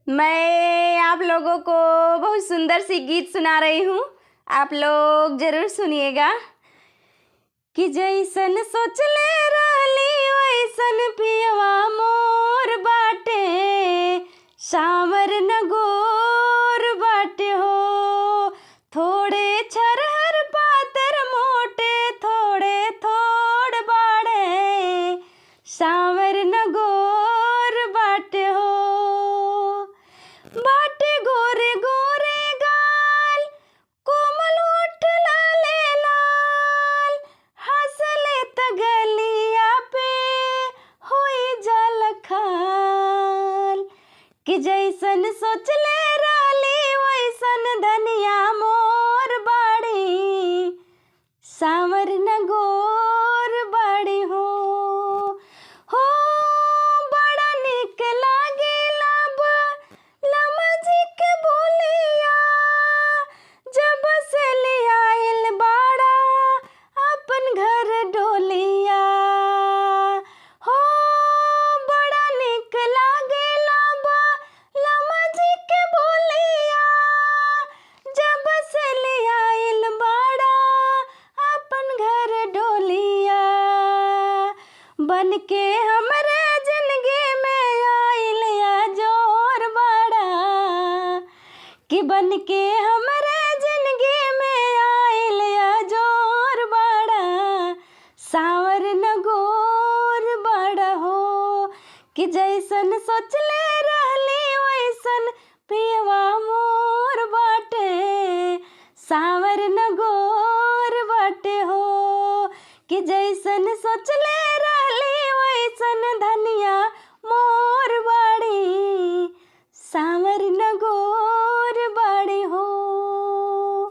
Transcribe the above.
मैं आप लोगों को बहुत सुंदर सी गीत सुना रही हूँ। आप लोग जरूर सुनिएगा। कि जैसन सोचले रहली वैसन पियवा मोर बाटे, सावर न गोर बाटे हो। थोड़े छरहर पातर मोटे, थोड़े थोड़ बाड़े, सावर न गोर बाटे हो। बाटे गोरे गोरे गाल, कोमल ओठ लाले लाल, हंसले त गलिया पे होई जाला खाल। कि जैसन सोचले रहली वैसन धनिया मोर बाड़ी, सावर न गोर बाड़ी हो। बड़ा निक लागेला लमजी के बोलिया, जब से लियाइल बाड़ा अपन घर डोलिया। हो बड़ा निक लागेला लमजी के बोलिया, जब से लियाइल बाड़ा अपन घर डोलिया। बन के हमरे जिंदगी में आइल या जोर बाड़ा, कि बन के हमरे जिंदगी में आइल या जोर बाड़ा, सावर न गोर बाड़ा हो। कि जैसन सोचले